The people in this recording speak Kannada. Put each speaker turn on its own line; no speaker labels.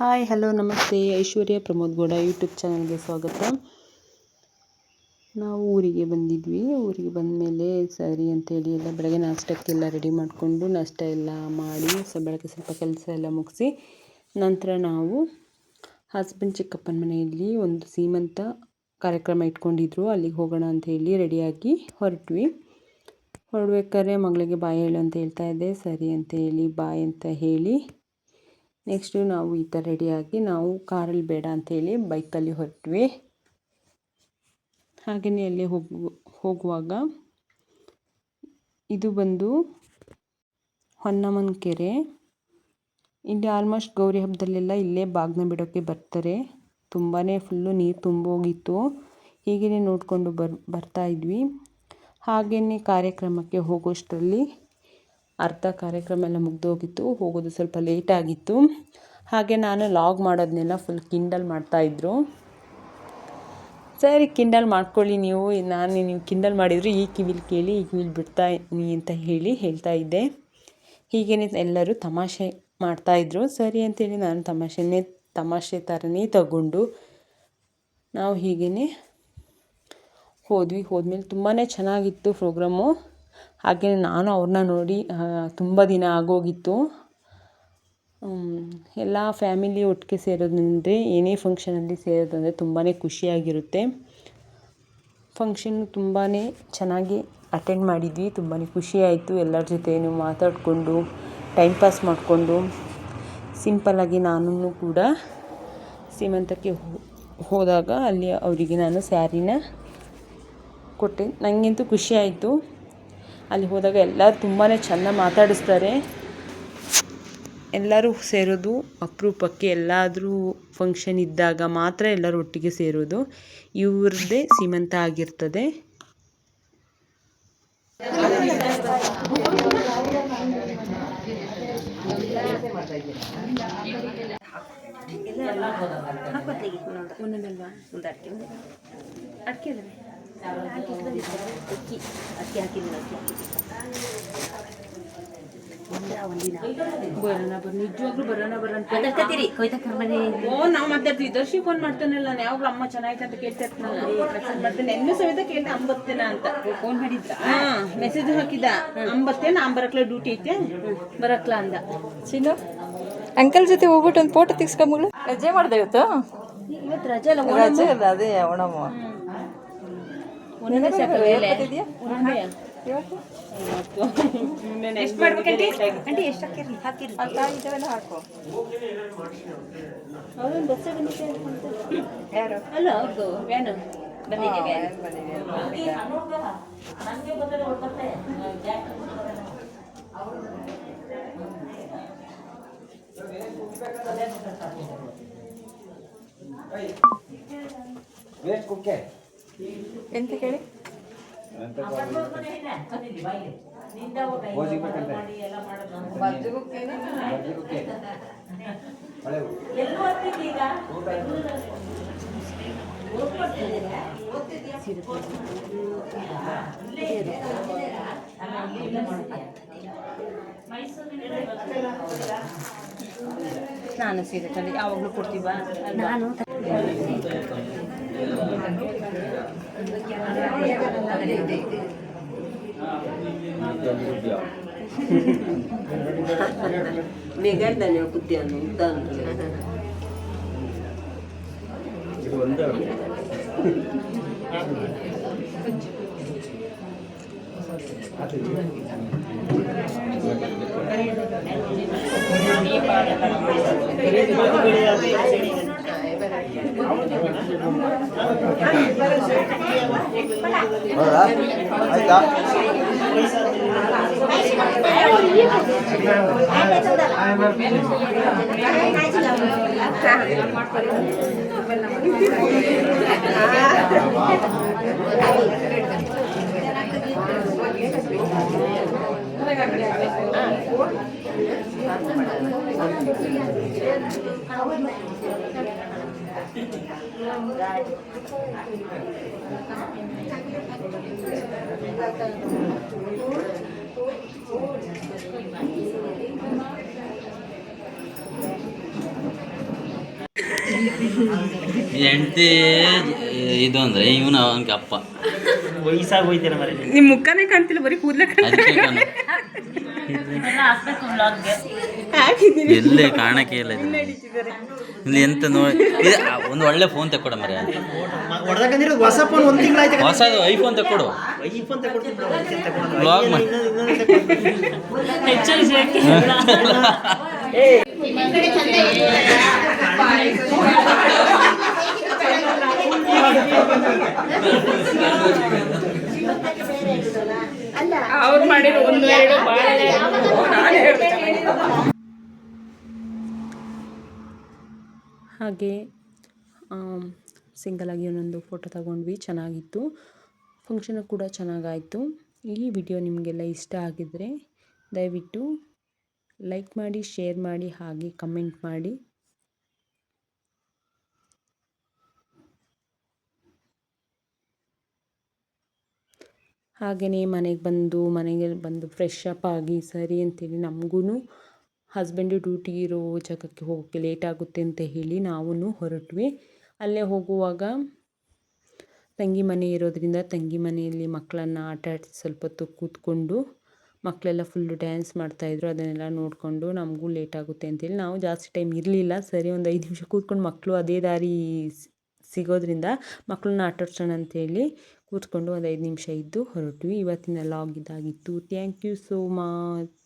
ಹಾಯ್ ಹಲೋ ನಮಸ್ತೆ. ಐಶ್ವರ್ಯ ಪ್ರಮೋದ್ ಗೌಡ ಯೂಟ್ಯೂಬ್ ಚಾನಲ್ಗೆ ಸ್ವಾಗತ. ನಾವು ಊರಿಗೆ ಬಂದಿದ್ವಿ. ಊರಿಗೆ ಬಂದಮೇಲೆ ಸರಿ ಅಂತೇಳಿ ಎಲ್ಲ ಬೆಳಗ್ಗೆ ನಾಷ್ಟಕ್ಕೆಲ್ಲ ರೆಡಿ ಮಾಡಿಕೊಂಡು ನಾಷ್ಟ ಎಲ್ಲ ಮಾಡಿ ಬೆಳಗ್ಗೆ ಸ್ವಲ್ಪ ಕೆಲಸ ಎಲ್ಲ ಮುಗಿಸಿ ನಂತರ ನಾವು ಹಸ್ಬೆಂಡ್ ಚಿಕ್ಕಪ್ಪನ ಮನೆಯಲ್ಲಿ ಒಂದು ಸೀಮಂತ ಕಾರ್ಯಕ್ರಮ ಇಟ್ಕೊಂಡಿದ್ರು. ಅಲ್ಲಿಗೆ ಹೋಗೋಣ ಅಂತ ಹೇಳಿ ರೆಡಿಯಾಗಿ ಹೊರಡ್ಬೇಕಾದ್ರೆ ಮಗಳಿಗೆ ಬಾಯ್ ಹೇಳು ಅಂತ ಹೇಳ್ತಾ ಇದ್ದೆ. ಸರಿ ಅಂತ ಹೇಳಿ ಬಾಯ್ ಅಂತ ಹೇಳಿ ನೆಕ್ಸ್ಟು ನಾವು ಈ ಥರ ರೆಡಿಯಾಗಿ ನಾವು ಕಾರಲ್ಲಿ ಬೇಡ ಅಂಥೇಳಿ ಬೈಕಲ್ಲಿ ಹೊರಟ್ವಿ. ಹಾಗೆಯೇ ಅಲ್ಲಿ ಹೋಗುವಾಗ ಇದು ಬಂದು ಹೊನ್ನಮ್ಮನ ಕೆರೆ. ಇಲ್ಲಿ ಆಲ್ಮೋಸ್ಟ್ ಗೌರಿ ಹಬ್ಬದಲ್ಲೆಲ್ಲ ಇಲ್ಲೇ ಬಾಗಿನ ಬಿಡೋಕ್ಕೆ ಬರ್ತಾರೆ. ತುಂಬಾ ಫುಲ್ಲು ನೀರು ತುಂಬೋಗಿತ್ತು. ಹೀಗೇ ನೋಡಿಕೊಂಡು ಬರ್ತಾ ಇದ್ವಿ. ಹಾಗೆಯೇ ಕಾರ್ಯಕ್ರಮಕ್ಕೆ ಹೋಗೋಷ್ಟರಲ್ಲಿ ಅರ್ಧ ಕಾರ್ಯಕ್ರಮ ಎಲ್ಲ ಮುಗಿದೋಗಿತ್ತು. ಹೋಗೋದು ಸ್ವಲ್ಪ ಲೇಟಾಗಿತ್ತು. ಹಾಗೆ ನಾನು ಲಾಗ್ ಮಾಡೋದನ್ನೆಲ್ಲ ಫುಲ್ ಕಿಂಡಲ್ ಮಾಡ್ತಾಯಿದ್ರು. ಸರಿ ಕಿಂಡಲ್ ಮಾಡ್ಕೊಳ್ಳಿ ನೀವು ಕಿಂಡಲ್ ಮಾಡಿದ್ರು ಈ ಕಿವಿಲಿ ಕೇಳಿ ಈ ಕಿವಿಲಿ ಬಿಡ್ತಾಯಿನಿ ಅಂತ ಹೇಳ್ತಾ ಇದ್ದೆ. ಹೀಗೇ ಎಲ್ಲರೂ ತಮಾಷೆ ಮಾಡ್ತಾಯಿದ್ರು. ಸರಿ ಅಂತೇಳಿ ನಾನು ತಮಾಷೆ ಥರನೇ ತಗೊಂಡು ನಾವು ಹೀಗೇ ಹೋದ್ಮೇಲೆ ತುಂಬಾ ಚೆನ್ನಾಗಿತ್ತು ಪ್ರೋಗ್ರಾಮು. ಹಾಗೆ ನಾನು ಅವ್ರನ್ನ ನೋಡಿ ತುಂಬ ದಿನ ಆಗೋಗಿತ್ತು. ಎಲ್ಲ ಫ್ಯಾಮಿಲಿ ಒಟ್ಟಿಗೆ ಸೇರೋದಂದರೆ ಏನೇ ಫಂಕ್ಷನಲ್ಲಿ ಸೇರೋದಂದರೆ ತುಂಬಾ ಖುಷಿಯಾಗಿರುತ್ತೆ. ಫಂಕ್ಷನ್ನು ತುಂಬಾ ಚೆನ್ನಾಗಿ ಅಟೆಂಡ್ ಮಾಡಿದ್ವಿ. ತುಂಬಾ ಖುಷಿಯಾಯಿತು. ಎಲ್ಲರ ಜೊತೆಯೂ ಮಾತಾಡಿಕೊಂಡು ಟೈಮ್ ಪಾಸ್ ಮಾಡಿಕೊಂಡು ಸಿಂಪಲ್ಲಾಗಿ ನಾನು ಕೂಡ ಸೀಮಂತಕ್ಕೆ ಹೋದಾಗ ಅಲ್ಲಿ ಅವರಿಗೆ ನಾನು ಸ್ಯಾರಿನ ಕೊಟ್ಟೆ. ನನಗಂತೂ ಖುಷಿಯಾಯಿತು. ಅಲ್ಲಿ ಹೋದಾಗ ಎಲ್ಲರೂ ತುಂಬಾ ಚೆನ್ನಾಗಿ ಮಾತಾಡಿಸ್ತಾರೆ. ಎಲ್ಲರೂ ಸೇರೋದು ಅಪರೂಪಕ್ಕೆ. ಎಲ್ಲಾದರೂ ಫಂಕ್ಷನ್ ಇದ್ದಾಗ ಮಾತ್ರ ಎಲ್ಲರೂ ಒಟ್ಟಿಗೆ ಸೇರೋದು. ಇವ್ರದ್ದೇ ಸೀಮಂತ ಆಗಿರ್ತದೆ. ನಾವು ಮಾತಾಡ್ತೀವಿ. ದರ್ಶಿ ಫೋನ್ ಮಾಡ್ತಾನಲ್ಲ ಯಾವಾಗಲೂ ಅಮ್ಮ ಚೆನ್ನಾಯ್ತು ಅಂತ ಕೇಳ್ತಾ ಮೆಸೇಜ್ ಮಾಡ್ತೇನೆ. ಎಣ್ಣೆ ಸಮೇತ ಕೇಳ್ದೆ ಅಂಬತ್ತೇನ ಅಂತ ಫೋನ್ ಮಾಡಿದ್ರ. ಮೆಸೇಜ್ ಹಾಕಿದ ಅಂಬತ್ತೇನ ಬರಕ್ಲ ಡ್ಯೂಟಿ ಐತೆ ಬರಕ್ಲ ಅಂದ.
ಚಿನ್ನು ಅಂಕಲ್ ಜೊತೆ ಹೋಗ್ಬಿಟ್ಟು ಒಂದು ಫೋಟೋ ತೆಗಿಸ್ಕೊಂಬಗಳು. ರಜೆ ಮಾಡ್ದೆ ಇವತ್ತು
ರಜೆ ಅಲ್ಲ
ಅದೇ ಓಣಮ್ಮ.
ಅಲ್ಲ ಅವ್ರದ್ದು ವ್ಯಾನು
ಎಂತ ಕೇಳಿ
ನಾನು ಸೀರೆ ತಂದು ಯಾವಾಗಲೂ ಕೊಡ್ತೀವ ನಾನು ಬೇಗಾಡ್ದಾನೆ ಕುದ್ದಿಯನ್ನು
ಆಯ್ತಾ
ಹೆಂಡತಿ ಇದು ಅಂದರೆ ಇವನು ಅವನಿಗೆ ಅಪ್ಪ.
ವಯಸ್ಸಾಗಿ ಹೋಯ್ತೀರ ಮರಿ.
ನಿಮ್ಮ ಮುಖನೇ ಕಾಣ್ತಿಲ್ಲ, ಬರೀ ಕೂದಲೇ
ಅದಕ್ಕೆ ಎಲ್ಲೇ ಕಾಣಕ್ಕೆ ಇಲ್ಲ ಇದು. ಇಲ್ಲಿ ಎಂತ ನೋಡಿ ಒಂದು ಒಳ್ಳೆ ಫೋನ್ ತಕ್ಕೊಡ ಮರೆ.
ಹೊಡೆದಕ್ಕಂದಿರೋ ಹೊಸ ಫೋನ್ 1 ತಿಂಗಳಾಯ್ತು.
ಹೊಸದು ಐಫೋನ್ ತಕ್ಕೊಡು.
ಐಫೋನ್ ತಗೊಡ್ತೀನಿ
ಬ್ಲಾಗ್ ಮಾಡಿ.
ಅವ್ರು ಮಾಡಿರೋ 1-2 ಬಾಳೆ
ಹಾಗೆ ಸಿಂಗಲಾಗಿ ಒಂದೊಂದು ಫೋಟೋ ತಗೊಂಡ್ವಿ, ಚೆನ್ನಾಗಿತ್ತು. ಫಂಕ್ಷನ್ ಕೂಡ ಚೆನ್ನಾಗಾಯಿತು. ಈ ವಿಡಿಯೋ ನಿಮಗೆಲ್ಲ ಇಷ್ಟ ಆಗಿದ್ದರೆ ದಯವಿಟ್ಟು ಲೈಕ್ ಮಾಡಿ, ಶೇರ್ ಮಾಡಿ, ಹಾಗೆ ಕಮೆಂಟ್ ಮಾಡಿ. ಹಾಗೆಯೇ ಮನೆಗೆ ಬಂದು ಫ್ರೆಶ್ ಅಪ್ ಆಗಿ ಸರಿ ಅಂತೇಳಿ ನಮಗೂ ಹಸ್ಬೆಂಡು ಡ್ಯೂಟಿ ಇರೋ ಜಾಗಕ್ಕೆ ಹೋಗೋಕ್ಕೆ ಲೇಟ್ ಆಗುತ್ತೆ ಅಂತ ಹೇಳಿ ನಾವು ಹೊರಟ್ವಿ. ಅಲ್ಲೇ ಹೋಗುವಾಗ ತಂಗಿ ಮನೆ ಇರೋದ್ರಿಂದ ತಂಗಿ ಮನೆಯಲ್ಲಿ ಮಕ್ಕಳನ್ನು ಆಟ ಆಡಿಸಿ ಸ್ವಲ್ಪ ಹೊತ್ತು ಕೂತ್ಕೊಂಡು ಮಕ್ಕಳೆಲ್ಲ ಫುಲ್ಲು ಡ್ಯಾನ್ಸ್ ಮಾಡ್ತಾಯಿದ್ರು. ಅದನ್ನೆಲ್ಲ ನೋಡಿಕೊಂಡು ನಮಗೂ ಲೇಟ್ ಆಗುತ್ತೆ ಅಂತೇಳಿ ನಾವು ಜಾಸ್ತಿ ಟೈಮ್ ಇರಲಿಲ್ಲ. ಸರಿ ಒಂದು 5 ನಿಮಿಷ ಕೂತ್ಕೊಂಡು ಮಕ್ಕಳು ಅದೇ ದಾರಿ ಸಿಗೋದ್ರಿಂದ ಮಕ್ಕಳನ್ನ ಆಟ ಆಡ್ಸೋಣ ಅಂತೇಳಿ ಕೂತ್ಕೊಂಡು ಒಂದು 5 ನಿಮಿಷ ಇದ್ದು ಹೊರಟ್ವಿ. ಇವತ್ತಿನ ಲಾಗ್ ಇದಾಗಿತ್ತು. Thank you so much.